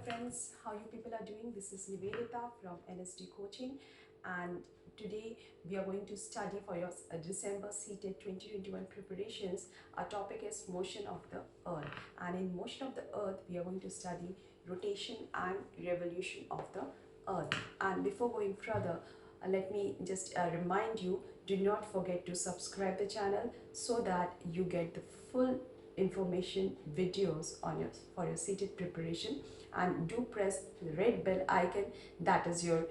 friends, how you people are doing? This is Nivedita from NSD Coaching, and today we are going to study for your December seated 2021 preparations. Our topic is motion of the earth, and in motion of the earth we are going to study rotation and revolution of the earth. And before going further, let me just remind you, do not forget to subscribe the channel so that you get the full information videos on your for your seated preparation, and do press the red bell icon, that is your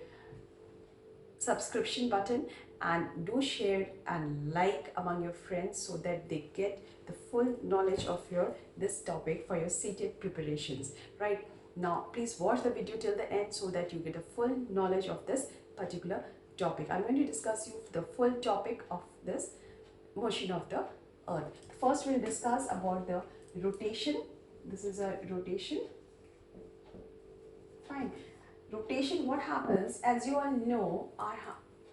subscription button, and do share and like among your friends so that they get the full knowledge of your this topic for your seated preparations. Right now, please watch the video till the end so that you get a full knowledge of this particular topic. I'm going to discuss you the full topic of this motion of the earth. First we'll discuss about the rotation. This is a rotation. Fine. Rotation, what happens, as you all know, our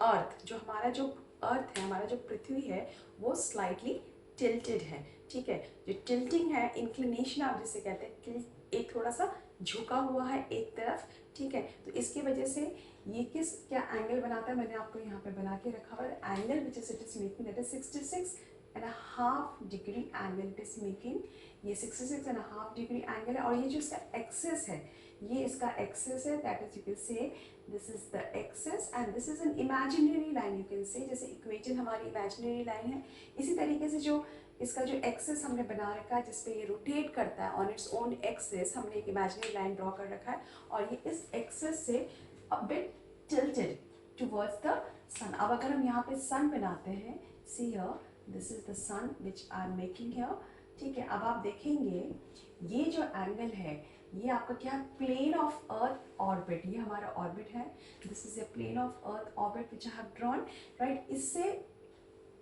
earth, जो हमारा जो अर्थ है, हमारा जो पृथ्वी है, वो slightly tilted है. ठीक है, जो टिल्टिंग है, इंक्लिनेशन आप जिसे कहते हैं, एक थोड़ा सा झुका हुआ है एक तरफ. ठीक है, तो इसकी वजह से ये क्या एंगल बनाता है, मैंने आपको यहाँ पे बना के रखा हुआ है. Angle which is it is making, that is 66.5 degree angle it is making. ये 66.5 डिग्री एंगल है, और ये जो इसका एक्सेस है, ये इसका एक्सेस है, that is you can say this is the axis and this is an imaginary line. You can say जैसे इक्वेटर हमारी इमेजिनरी लाइन है, इसी तरीके से जो इसका जो एक्सेस हमने बना रखा है जिसपे ये रोटेट करता है ऑन इट्स ओन एक्सेस, हमने एक इमेजिनरी लाइन ड्रॉ कर रखा है, और ये इस एक्सेस से a bit tilted towards the sun. अब अगर हम यहाँ पे सन बनाते हैं, see here, this is the sun which I am making here. ठीक है, अब आप देखेंगे ये जो एंगल है, ये आपका क्या है, प्लेन ऑफ अर्थ ऑर्बिट. ये हमारा ऑर्बिट है, this is a plane of earth orbit which I have drawn. Right, इससे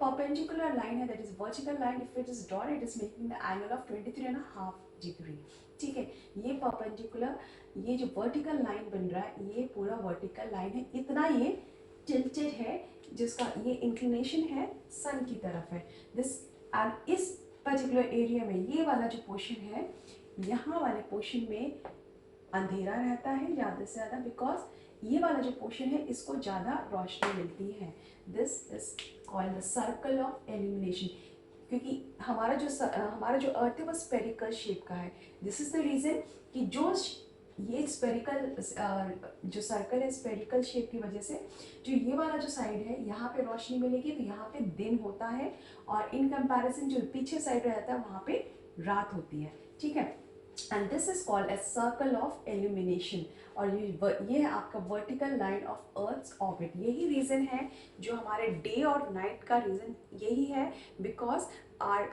perpendicular line है, that is vertical line, if it is drawn it is making the angle of 23.5 degree. ठीक है, ये perpendicular, ये जो vertical line बन रहा है, ये पूरा vertical line है, इतना ये tilted है, जिसका ये inclination है sun की तरफ है. This and इस particular area में ये वाला जो portion है, यहाँ वाले portion में अंधेरा रहता है ज़्यादा से ज़्यादा, बिकॉज ये वाला जो पोर्शन है इसको ज़्यादा रोशनी मिलती है. This is called the circle of illumination, क्योंकि हमारा जो अर्थ है वो स्पेरिकल शेप का है. दिस इज द रीज़न कि जो ये स्पेरिकल जो सर्कल है स्पेरिकल शेप की वजह से जो ये वाला जो साइड है यहाँ पे रोशनी मिलेगी, तो यहाँ पे दिन होता है, और इन कंपैरिजन जो पीछे साइड रहता है वहाँ पे रात होती है. ठीक है, and this is called as circle of illumination. और ये है आपका vertical line of Earth's orbit. यही reason है जो हमारे day और night का reason यही है, because our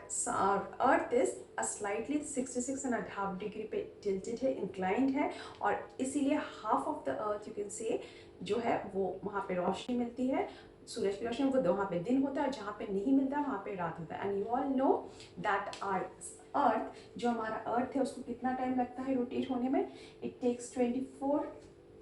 Earth is a slightly 66.5 degree पे tilted है, inclined है, और इसीलिए half of the Earth you can say जो है वो वहाँ पे रोशनी मिलती है, सूरज की रोशनी, वो वहाँ पे दिन होता है, और जहाँ पे नहीं मिलता है वहाँ पे रात होता है. And you all know that our earth, जो हमारा अर्थ है उसको कितना टाइम लगता है रोटेट होने में. It takes 24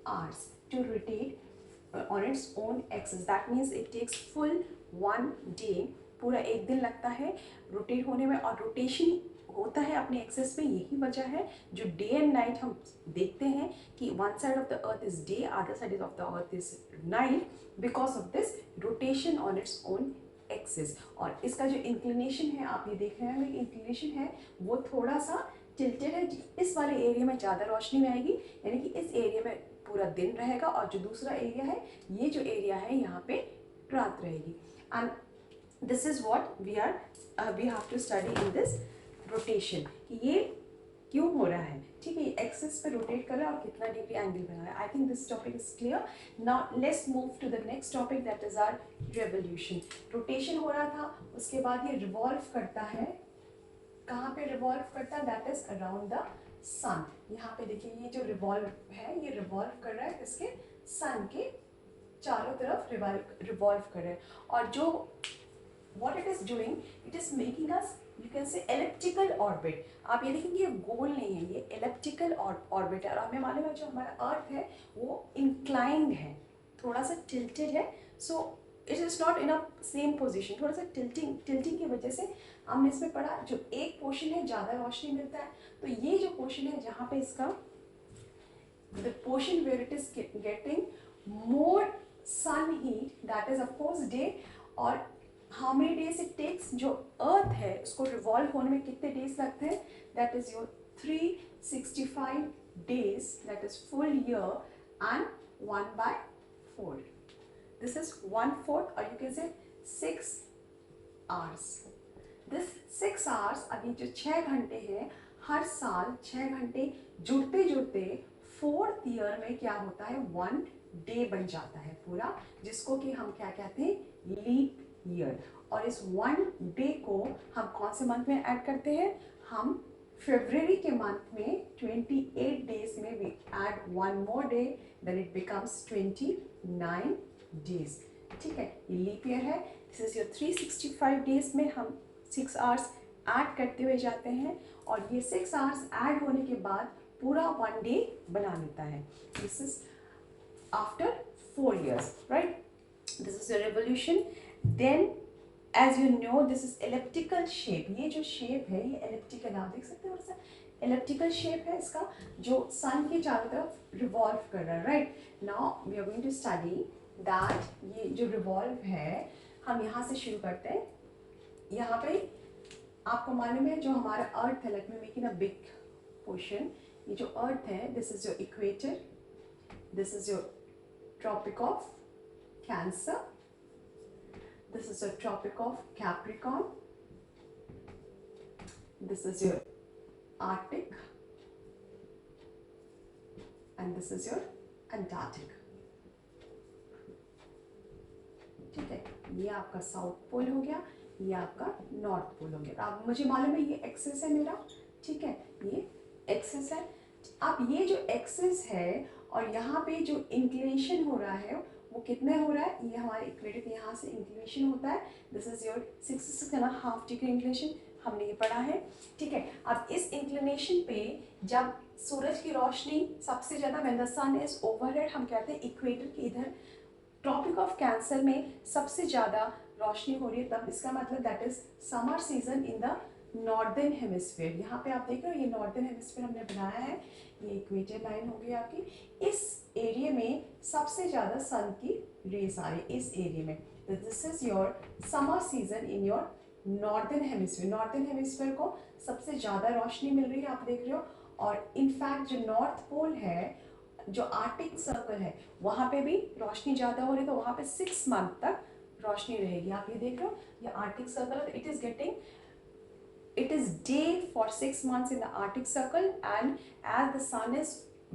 hours to rotate on its own axis. That means it takes full 1 day, पूरा एक दिन लगता है रोटेट होने में, और रोटेशन होता है अपने एक्सेस पे. यही वजह है जो डे एंड नाइट हम देखते हैं कि one side of the earth is day, other side of the earth is night, because of this rotation on its own axis. और इसका जो इंक्लिनेशन है, आप ये देख रहे हैं, इंक्लिनेशन है वो थोड़ा सा टिल्टेड है. इस वाले एरिया में ज़्यादा रोशनी में आएगी, यानी कि इस एरिया में पूरा दिन रहेगा, और जो दूसरा एरिया है, ये जो एरिया है यहाँ पे रात रहेगी. And this is what we have to study in this rotation, कि ये क्यों हो रहा है. ठीक है, एक्सेस पे रोटेट कर रहा है और कितना डिग्री एंगल बना रहा है. I think this topic is clear. Now let's move to the next topic, that is our revolution. Rotation हो रहा था, उसके बाद ये रिवॉल्व करता है. कहाँ पे रिवॉल्व करता है, दैट इज अराउंड द सन. यहाँ पे देखिए, ये जो रिवॉल्व है, ये रिवॉल्व कर रहा है इसके सन के चारों तरफ रिवॉल्व कर रहा है. और जो what it is doing, it is making us, you can say, elliptical orbit. आप ये देखेंगे ये गोल नहीं है, ये elliptical orbit है. और हमें मालूम है जो हमारा अर्थ है वो inclined है, थोड़ा सा tilted है, so it is not in a same position. थोड़ा सा tilting की वजह से हमने इसमें पढ़ा, जो एक पोर्शन है ज़्यादा रोशनी मिलता है, तो ये जो पोर्शन है जहाँ पे इसका the portion where it is getting more sun heat, that is of course day. और how many days it takes, जो अर्थ है उसको रिवॉल्व होने में कितने डेज लगते हैं, that is your 365 days, that is full year, and 1/4. This is 1/4, or you can say 6 hours. This 6 hours, अभी जो 6 घंटे हैं, हर साल 6 घंटे जुड़ते जुड़ते 4th ईयर में क्या होता है, 1 डे बन जाता है पूरा, जिसको कि हम क्या कहते हैं, लीप ईयर. और इस 1 डे को हम कौन से मंथ में ऐड करते हैं, हम फरवरी के मंथ में 28 डेज में we add 1 more day, then it becomes 29 days. ठीक है, ये लीप ईयर है. दिस इज योर 365 डेज में हम 6 आवर्स ऐड करते हुए जाते हैं, और ये 6 आवर्स ऐड होने के बाद पूरा 1 डे बना लेता है. This is after 4 years, right? This is a revolution. Then as you know, this is elliptical shape. ये जो shape है ये elliptical, आप देख सकते हो ऐसा elliptical shape है इसका, जो sun के चारों तरफ revolve कर रहा है, right? Now we are going to study that ये जो revolve है, हम यहाँ से शुरू करते हैं. यहाँ पे आपको मालूम है जो हमारा अर्थ है, let me make it a big portion. ये जो अर्थ है, this is your equator, this is your Tropic of Cancer, this is your Tropic of Capricorn, this is your Arctic, and this is your Antarctic. ठीक है, ये आपका south pole हो गया, ये आपका नॉर्थ पोल हो गया. अब मुझे मालूम है ये एक्सिस है मेरा, ठीक है, ये एक्सिस है. अब ये जो एक्सिस है और यहाँ पे जो इंक्लिनेशन हो रहा है वो कितने हो रहा है, ये हमारे इक्वेटर के यहाँ से इंक्लिनेशन होता है. This is your 66.5 degree inclination, हमने ये पढ़ा है. ठीक है, अब इस इंक्लिनेशन पे जब सूरज की रोशनी सबसे ज़्यादा, when the sun is overhead, हम कहते हैं इक्वेटर के इधर ट्रॉपिक ऑफ कैंसर में सबसे ज़्यादा रोशनी हो रही है, तब इसका मतलब that is summer season in the northern hemisphere. यहाँ पे आप देख रहे हो ये नॉर्दर्न हेमिस्फीयर हमने बनाया है, ये इक्वेटर लाइन हो गई आपकी. इस एरिया में सबसे ज़्यादा सन की रेस आ रही है इस एरिया में. तो this is your summer season in your northern hemisphere. Northern hemisphere को सबसे ज़्यादा रोशनी मिल रही है, आप देख रहे हो. और इनफैक्ट जो नॉर्थ पोल है, जो आर्टिक सर्कल है, वहाँ पे भी रोशनी ज़्यादा हो रही है, तो वहाँ पे 6 मंथ तक रोशनी रहेगी. आप ये देख रहे हो, ये Arctic circle, it is getting, it is day for 6 months in the Arctic Circle, and as the sun is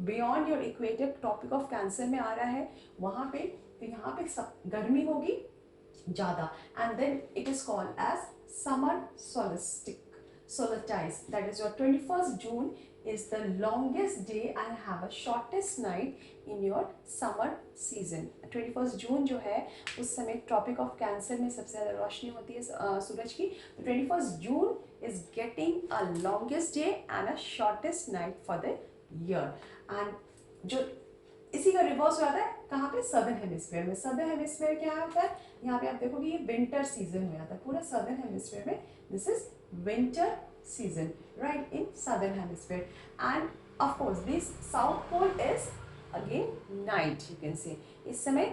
beyond your equator, Tropic of Cancer में आ रहा है वहाँ पे, तो यहाँ पे गर्मी होगी ज़्यादा, and then it is called as summer solstice. That is your 21st June is the longest day and have a shortest night in your summer season. 21st June जो है उस समय ट्रॉपिक ऑफ कैंसर में सबसे ज़्यादा रोशनी होती है सूरज की. तो 21st June is getting a longest day and a shortest night for the year. And जो इसी का रिवर्स हो जाता है कहाँ पे, सदर्न हेमिस्फीयर में. सदर्न हेमिस्फीयर क्या होता है, यहाँ पे आप देखोगे ये विंटर सीजन हो जाता है पूरा सदर्न हेमिस्फीयर में. This is winter season, right, in southern hemisphere. And of course this south pole is again night, you can say. इस समय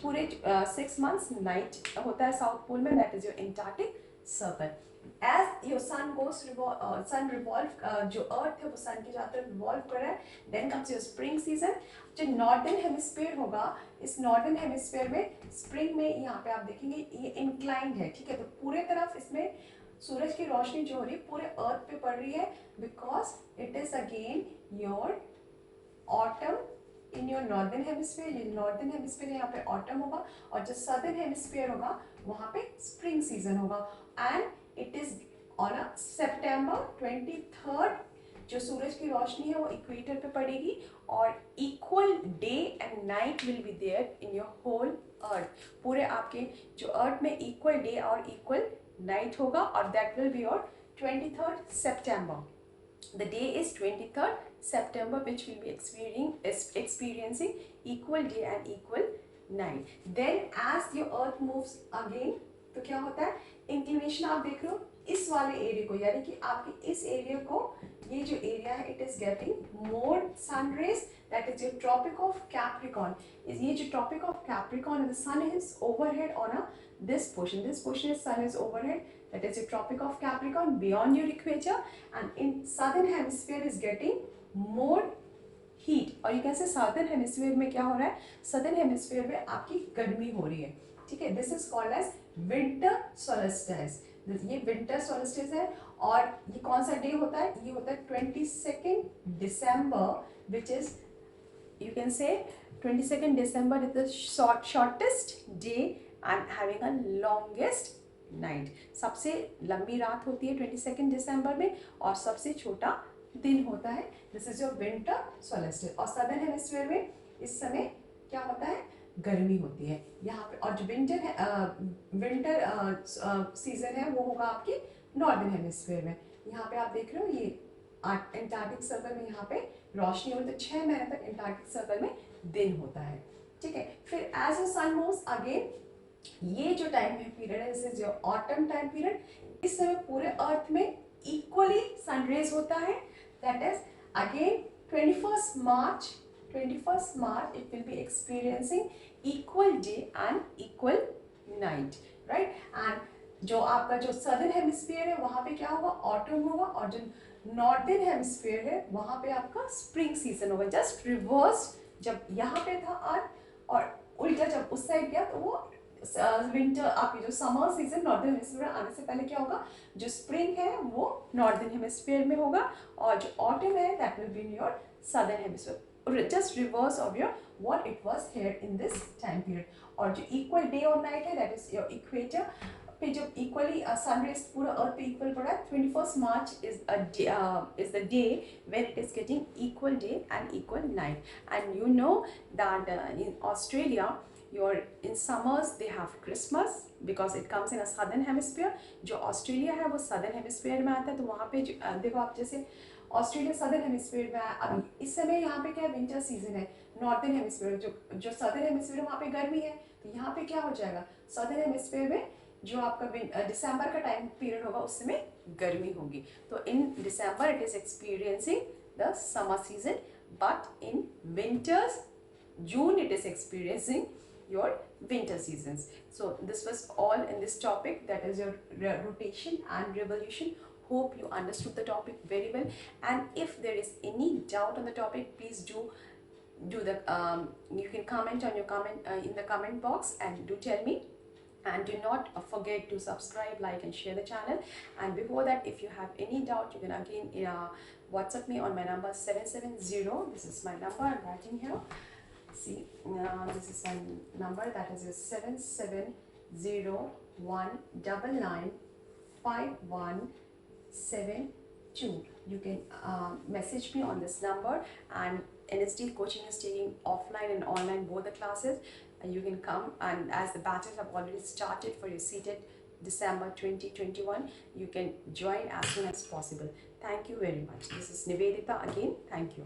पूरे 6 months night होता है साउथ पोल में, that is your Antarctic circle. As your sun goes sun revolve, जो अर्थ है वो सन के चारों तरफ रिवॉल्व कर रहा है. Then comes your spring season. जो नॉर्दर्न हेमिस्फीयर होगा, इस नॉर्दर्न हेमिस्फीयर में स्प्रिंग में यहाँ पे आप देखेंगे ये इंक्लाइंड है, ठीक है. तो पूरे तरफ इसमें सूरज की रोशनी जो हो रही है पूरे अर्थ पे पड़ रही है, because it is again your autumn in your northern hemisphere. ये नॉर्दर्न हेमिस्फीयर यहाँ पे ऑटम होगा, और जो सदर्न हेमिस्फीयर होगा वहाँ पे स्प्रिंग सीजन होगा. And it is on a September 23rd जो सूरज की रोशनी है वो इक्वेटर पे पड़ेगी, और equal day and night will be there in your whole earth. पूरे आपके जो अर्थ में इक्वल डे और इक्वल नाइट होगा, और that will be your 23rd September. The day is 23rd September, which will be experiencing equal day and equal night. Then as your earth moves again, तो क्या होता है, inclination आप देख रहे हो इस वाले एरिया को, यानी कि आपके इस एरिया को, ये जो एरिया है it is getting more sun rays that is your Tropic of Capricorn. is ये जो Tropic of Capricorn and the sun is overhead on a this portion is sun is overhead, that is your Tropic of Capricorn beyond your equator, and in southern hemisphere is getting more heat, और ये कैसे southern hemisphere में क्या हो रहा है, southern hemisphere में आपकी गर्मी हो रही है, ठीक है. This is called as winter solstice. ये विंटर सोलस्टिस है. और ये कौन सा डे होता है, ये होता है 22 दिसंबर, which is you can say 22 December is the shortest day and having a longest night. सबसे लंबी रात होती है 22 दिसंबर में और सबसे छोटा दिन होता है. This is your winter solstice. और सदर्न हेमिस्फीयर में इस समय क्या होता है, गर्मी होती है यहाँ पे. और जो विंटर सीजन है वो होगा आपकी नॉर्दर्न हेमिस्फीयर में. यहाँ पे आप देख रहे हो ये एंटार्क्टिक सर्कल में यहाँ पे रोशनी होती है. 6 महीने तक एंटार्क्टिक सर्कल में दिन होता है, ठीक है. फिर as a sun moves again, ये जो टाइम पीरियड है, this is your autumn time period. इस समय पूरे अर्थ में इक्वली सनरेज होता है. That is again 21st March it will be experiencing equal day and equal night, right? And जो आपका जो सदर्न हेमिस्फीयर है वहाँ पे क्या होगा, ऑटम होगा. और जो नॉर्दर्न हेमिस्फीयर है वहाँ पे आपका स्प्रिंग सीजन होगा. जस्ट रिवर्स, जब यहाँ पे था अर्थ और उल्टा जब उस साइड गया तो वो विंटर, आपकी जो समर सीजन नॉर्दर्न हेमिस्फीयर में आने से पहले क्या होगा, जो स्प्रिंग है वो नॉर्दर्न हेमिस्फीयर में होगा और जो ऑटम है that will be in your southern hemisphere, just reverse of your what it was here in this time period. और जो equal day और night है that is your equator पे जब equally sun rays पूरा earth पे equal पड़ा है, 21st March is the day when it is getting equal day and equal night. And you know that in Australia in summers they have Christmas because it comes in a southern hemisphere. जो Australia है वो southern hemisphere में आता है. तो वहाँ पे देखो आप, जैसे ऑस्ट्रेलिया सदर्न हेमिस्फीयर में है अभी इस समय, यहाँ पे क्या है, विंटर सीजन है. नॉर्दर्न हेमिस्फीयर जो सदर्न हेमिस्फीयर वहाँ पे गर्मी है, तो यहाँ पे क्या हो जाएगा, सदर्न हेमिस्फीयर में जो आपका दिसंबर का टाइम पीरियड होगा उस समय गर्मी होगी. तो in December it is experiencing the summer season, but in winters June it is experiencing your winter seasons. So this was all in this topic, that is your rotation and revolution. Hope you understood the topic very well, and if there is any doubt on the topic, please do the you can comment on your in the comment box and do tell me. And do not forget to subscribe, like and share the channel. And before that, if you have any doubt, you can again WhatsApp me on my number 770. This is my number I'm writing here. See, this is my number, that is 770199517. You can message me on this number, and NSD coaching is taking offline and online both the classes. You can come, and as the batches have already started for your seated December 2021, you can join as soon as possible. Thank you very much. This is Nivedita again. Thank you.